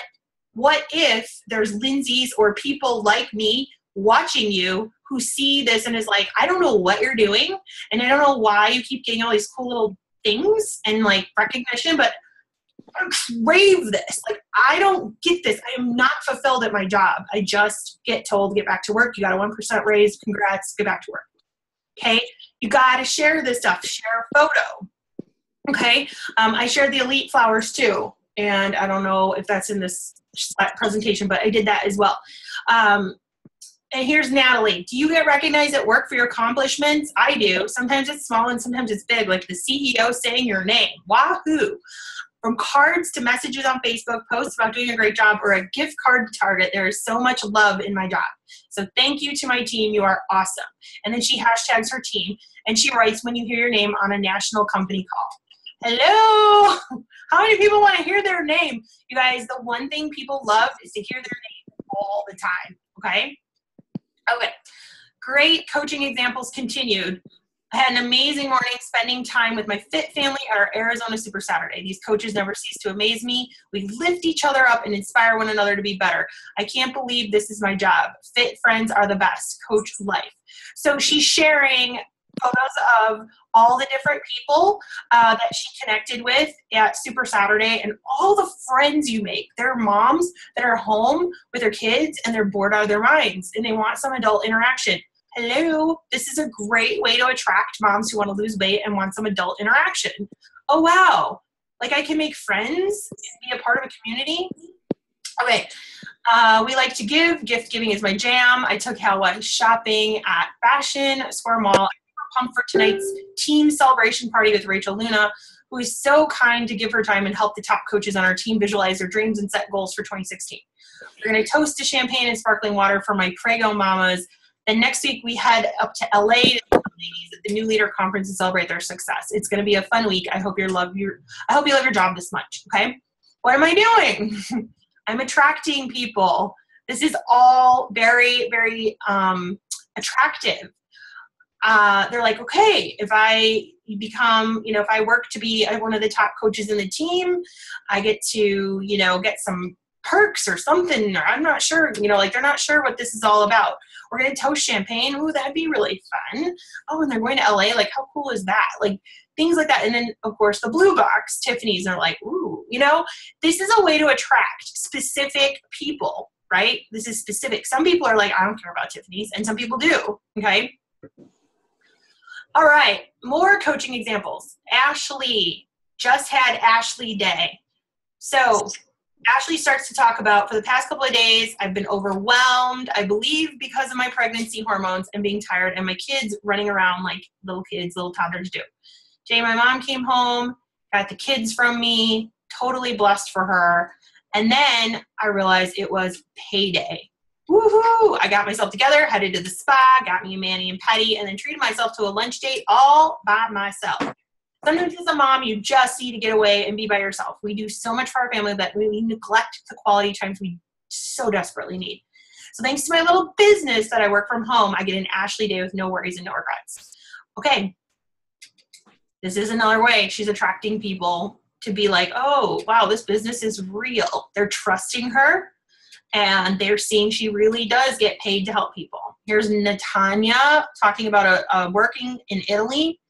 what if there's Lindsay's or people like me watching you who see this and is like, I don't know what you're doing, and I don't know why you keep getting all these cool little things and like recognition, but I crave this. Like, I don't get this. I am not fulfilled at my job. I just get told, get back to work. You got a 1% raise. Congrats. Get back to work. Okay. You got to share this stuff. Share a photo. Okay. I shared the Elite flowers too. And I don't know if that's in this presentation, but I did that as well. And here's Natalie. Do you get recognized at work for your accomplishments? I do. Sometimes it's small and sometimes it's big, like the CEO saying your name. Wahoo! From cards to messages on Facebook, posts about doing a great job, or a gift card to Target, there is so much love in my job. So thank you to my team. You are awesome. And then she hashtags her team, and she writes, when you hear your name on a national company call. Hello! How many people want to hear their name? You guys, the one thing people love is to hear their name all the time, okay? Okay, great coaching examples continued. I had an amazing morning spending time with my fit family at our Arizona Super Saturday. These coaches never cease to amaze me. We lift each other up and inspire one another to be better. I can't believe this is my job. Fit friends are the best. Coach life. So she's sharing photos of all the different people that she connected with at Super Saturday, and all the friends you make. They're moms that are home with their kids and they're bored out of their minds and they want some adult interaction. Hello, this is a great way to attract moms who want to lose weight and want some adult interaction. Oh, wow. Like, I can make friends and be a part of a community. Okay. We like to give. Gift giving is my jam. I took Halwa shopping at Fashion Square Mall. Pumped for tonight's team celebration party with Rachel Luna, who is so kind to give her time and help the top coaches on our team visualize their dreams and set goals for 2016. We're going to toast to champagne and sparkling water for my Prego mamas. Then next week we head up to LA to meet the ladies at the New Leader Conference and celebrate their success. It's going to be a fun week. I hope you love your job this much. Okay. What am I doing? I'm attracting people. This is all very, very attractive. They're like, okay, if I become, if I work to be one of the top coaches in the team, I get to, get some perks or something, or I'm not sure, they're not sure what this is all about. We're going to toast champagne. Ooh, that'd be really fun. Oh, and they're going to LA. Like, how cool is that? Like, things like that. And then, of course, the blue box, Tiffany's, are like, ooh, this is a way to attract specific people, right? This is specific. Some people are like, I don't care about Tiffany's, and some people do, okay? All right, more coaching examples. Ashley just had Ashley Day. So Ashley starts to talk about, for the past couple of days, I've been overwhelmed, I believe because of my pregnancy hormones and being tired and my kids running around like little kids, little toddlers do. Jay, my mom came home, got the kids from me, totally blessed for her. And then I realized it was payday. Woohoo! I got myself together, headed to the spa, got me a mani and pedi, and then treated myself to a lunch date all by myself. Sometimes as a mom, you just need to get away and be by yourself. We do so much for our family that we neglect the quality times we so desperately need. So thanks to my little business that I work from home, I get an Ashley Day with no worries and no regrets. Okay, this is another way she's attracting people to be like, oh, wow, this business is real. They're trusting her, and they're seeing she really does get paid to help people. Here's Natanya talking about working in Italy.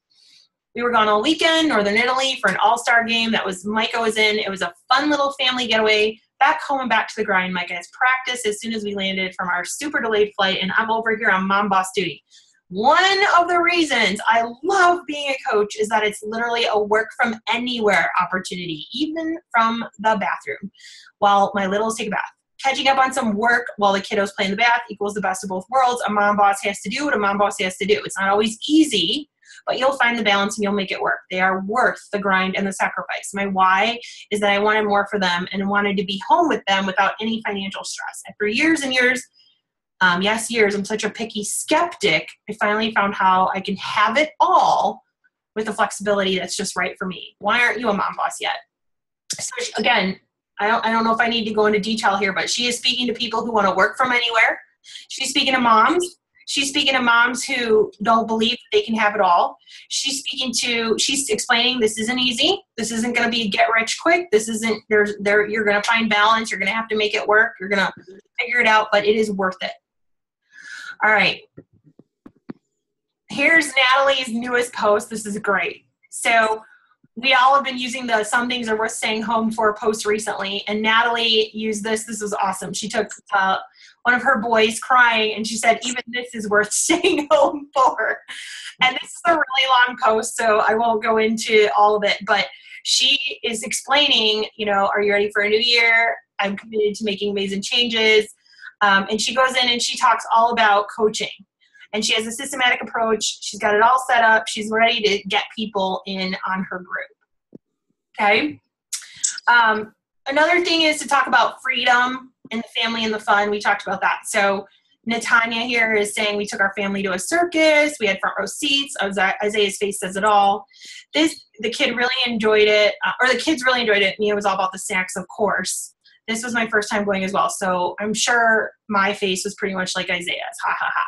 We were gone all weekend, Northern Italy, for an all-star game that was Micah was in. It was a fun little family getaway. Back home and back to the grind. Micah has practiced as soon as we landed from our super delayed flight, and I'm over here on mom boss duty. One of the reasons I love being a coach is that it's literally a work from anywhere opportunity, even from the bathroom, while my littles take a bath. Catching up on some work while the kiddos play in the bath equals the best of both worlds. A mom boss has to do what a mom boss has to do. It's not always easy, but you'll find the balance and you'll make it work. They are worth the grind and the sacrifice. My why is that I wanted more for them and wanted to be home with them without any financial stress. After years and years, years, I'm such a picky skeptic, I finally found how I can have it all with the flexibility that's just right for me. Why aren't you a mom boss yet? So again, I don't know if I need to go into detail here, but she is speaking to people who want to work from anywhere. She's speaking to moms. She's speaking to moms who don't believe they can have it all. She's explaining this isn't easy. This isn't going to be get rich quick. This isn't, you're going to find balance. You're going to have to make it work. You're going to figure it out, but it is worth it. All right. Here's Natalie's newest post. This is great. So we all have been using the some things are worth staying home for post recently, and Natalie used this. This was awesome. She took one of her boys crying, and she said, even this is worth staying home for. And this is a really long post, so I won't go into all of it, but she is explaining, are you ready for a new year? I'm committed to making amazing changes. And she goes in and she talks all about coaching. And she has a systematic approach. She's got it all set up. She's ready to get people in on her group. Okay. Another thing is to talk about freedom and the family and the fun. We talked about that. So Natanya here is saying we took our family to a circus. We had front row seats. Isaiah's face says it all. The kid really enjoyed it, or the kids really enjoyed it. Mia was all about the snacks, of course. This was my first time going as well. So I'm sure my face was pretty much like Isaiah's. Ha ha ha.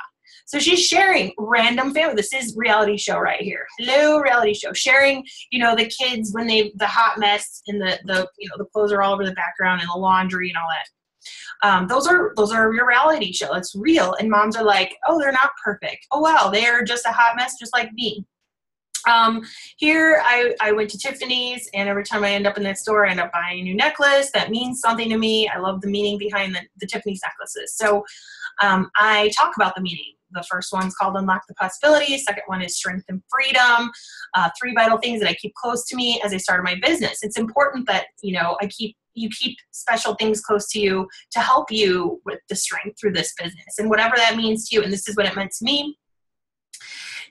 So she's sharing random family. This is reality show right here. Hello, reality show. Sharing, the kids when the hot mess and the clothes are all over the background and the laundry and all that. Those are your reality show. It's real. And moms are like, oh, they're not perfect. Oh, wow, they're just a hot mess just like me. Here I went to Tiffany's, and every time I end up in that store, I end up buying a new necklace. That means something to me. I love the meaning behind the Tiffany's necklaces. So I talk about the meaning. The first one's called Unlock the Possibilities. Second one is Strength and Freedom. 3 vital things that I keep close to me as I started my business. It's important that, you keep special things close to you to help you with the strength through this business and whatever that means to you. And this is what it meant to me.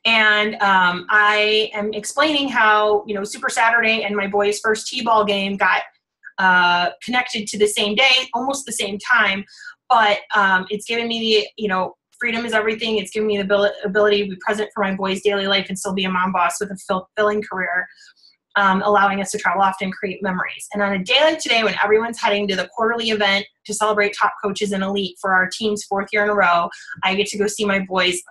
And I am explaining how, Super Saturday and my boys' first T-ball game got connected to the same day, almost the same time. But it's given me the, freedom is everything. It's given me the ability to be present for my boys' daily life and still be a mom boss with a fulfilling career, allowing us to travel often and create memories. And on a day like today, when everyone's heading to the quarterly event to celebrate top coaches and elite for our team's 4th year in a row, I get to go see my boys'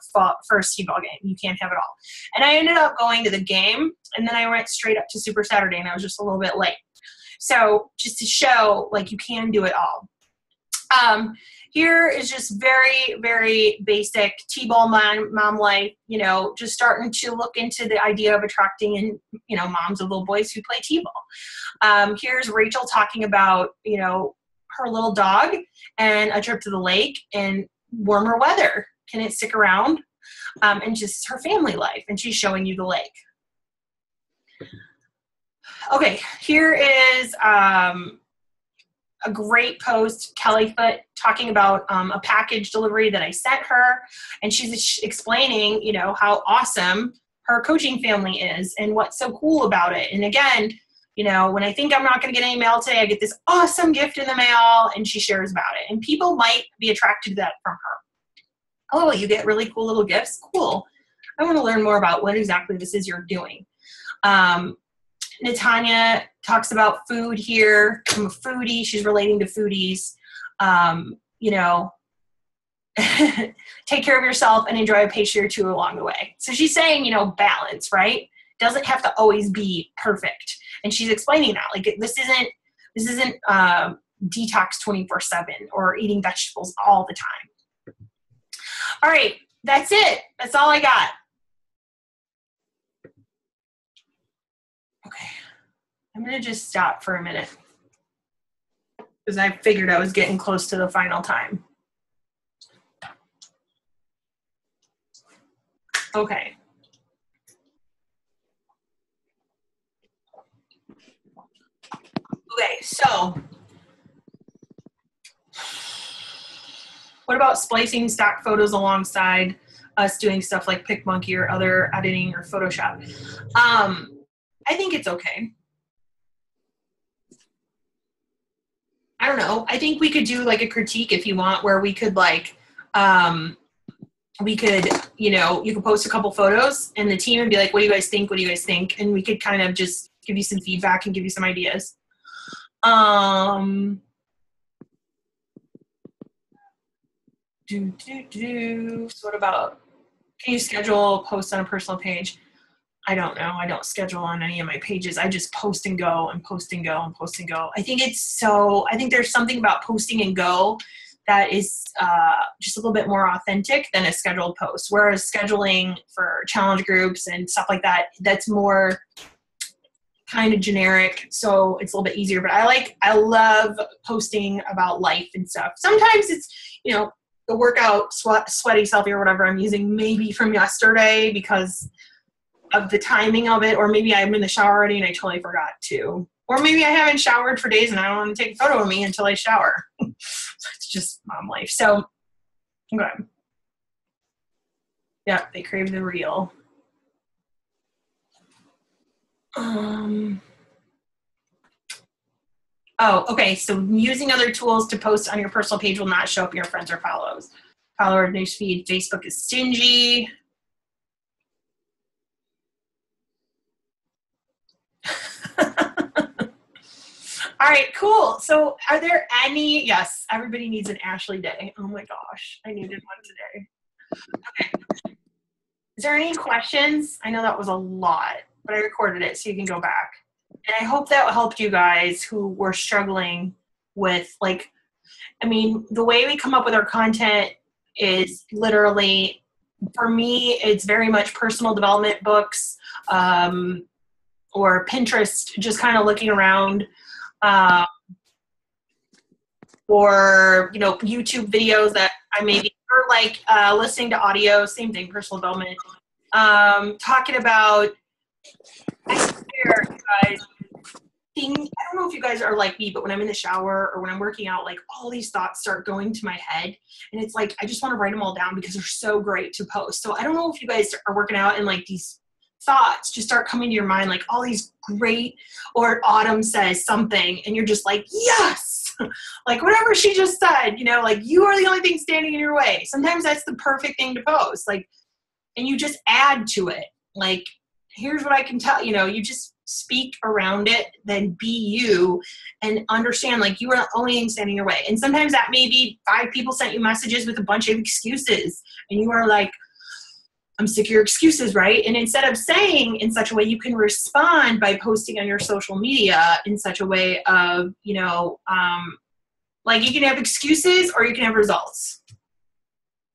first T-ball game. You can't have it all. And I ended up going to the game, and then I went straight up to Super Saturday, and I was just a little bit late. So just to show, you can do it all. Here is just very, very basic T-ball mom life, just starting to look into the idea of attracting in, moms of little boys who play T-ball. Here's Rachel talking about, her little dog and a trip to the lake and warmer weather. Can it stick around? and just her family life. And she's showing you the lake. Okay, here is a great post, Kelly Foot, talking about a package delivery that I sent her. And she's explaining, you know, how awesome her coaching family is and what's so cool about it. And again, you know, when I think I'm not going to get any mail today, I get this awesome gift in the mail, and she shares about it. And people might be attracted to that from her. Oh, you get really cool little gifts? Cool. I want to learn more about what exactly this is you're doing. Natanya talks about food here. I'm a foodie. She's relating to foodies. You know, take care of yourself and enjoy a pastry or two along the way. So she's saying, you know, balance, right? Doesn't have to always be perfect. And she's explaining that, like, this isn't detox 24/7 or eating vegetables all the time. All right, that's it. That's all I got. Okay, I'm gonna just stop for a minute because I figured I was getting close to the final time. Okay. Okay, so what about splicing stock photos alongside us doing stuff like PicMonkey or other editing or Photoshop? I think it's okay. I don't know. I think we could do like a critique if you want, where we could like, you know, you could post a couple photos and the team would be like, what do you guys think? What do you guys think? And we could kind of just give you some feedback and give you some ideas. So what about, can you schedule posts on a personal page? I don't know. I don't schedule on any of my pages. I just post and go and post and go and post and go. I think there's something about posting and go that is just a little bit more authentic than a scheduled post. Whereas scheduling for challenge groups and stuff like that, that's more kind of generic. So it's a little bit easier, but I love posting about life and stuff. Sometimes it's, you know, the workout sweaty selfie or whatever I'm using maybe from yesterday because of the timing of it, or maybe I'm in the shower already and I totally forgot to, or maybe I haven't showered for days and I don't want to take a photo of me until I shower. It's just mom life. So, okay. Yeah, they crave the real. Oh, okay. So using other tools to post on your personal page will not show up in your friends or follower newsfeed. Facebook is stingy. All right, cool. So are there any, yes, everybody needs an Ashley day. Oh my gosh, I needed one today. Okay. Is there any questions? I know that was a lot, but I recorded it so you can go back. And I hope that helped you guys who were struggling with, like, I mean, the way we come up with our content is literally, for me, it's very much personal development books or Pinterest, just kind of looking around. Or, you know, YouTube videos that I maybe, or like listening to audio, same thing, personal development. Talking about, I swear, guys, things, I don't know if you guys are like me, but when I'm in the shower or when I'm working out, like all these thoughts start going to my head. And it's like, I just want to write them all down because they're so great to post. So I don't know if you guys are working out and like these thoughts just start coming to your mind, like all these great, or Autumn says something and you're just like, yes, like whatever she just said, you know, like you are the only thing standing in your way. Sometimes that's the perfect thing to post, like, and you just add to it. Like, here's what I can tell, you know, you just speak around it, then be you and understand, like, you are the only thing standing in your way. And sometimes that may be 5 people sent you messages with a bunch of excuses and you are like, I'm sick of your excuses, right? And instead of saying in such a way, you can respond by posting on your social media in such a way of, you know, like you can have excuses or you can have results.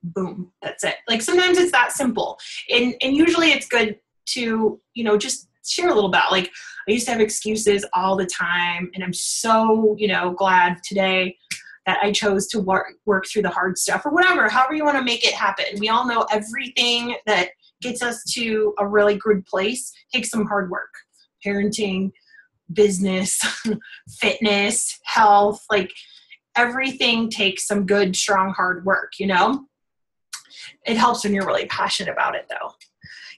Boom, that's it. Like sometimes it's that simple. And usually it's good to, you know, just share a little bit. Like I used to have excuses all the time and I'm so, you know, glad today that I chose to work through the hard stuff or whatever, however you want to make it happen. We all know everything that gets us to a really good place takes some hard work. Parenting, business, fitness, health, like everything takes some good, strong, hard work, you know? It helps when you're really passionate about it though.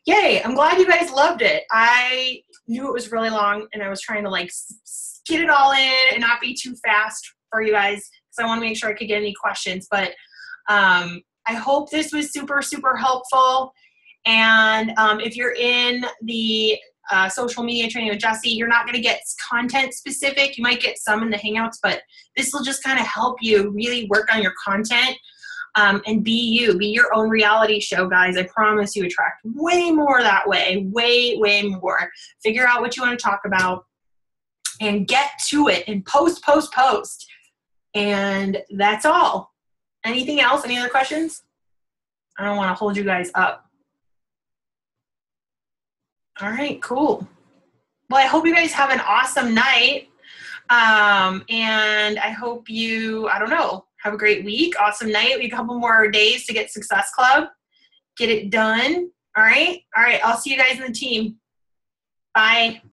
Yay, I'm glad you guys loved it. I knew it was really long and I was trying to like get it all in and not be too fast for you guys because I want to make sure I could get any questions. But I hope this was super, super helpful. And if you're in the social media training with Jessie, you're not going to get content specific. You might get some in the Hangouts, but this will just kind of help you really work on your content. And be you, be your own reality show, guys. I promise you attract way more that way, way, way more. Figure out what you want to talk about and get to it and post. And that's all. Anything else? Any other questions? I don't want to hold you guys up. All right, cool. Well, I hope you guys have an awesome night. And I hope you, I don't know, have a great week. Awesome night. We have a couple more days to get Success Club. Get it done. All right. All right. I'll see you guys in the team. Bye.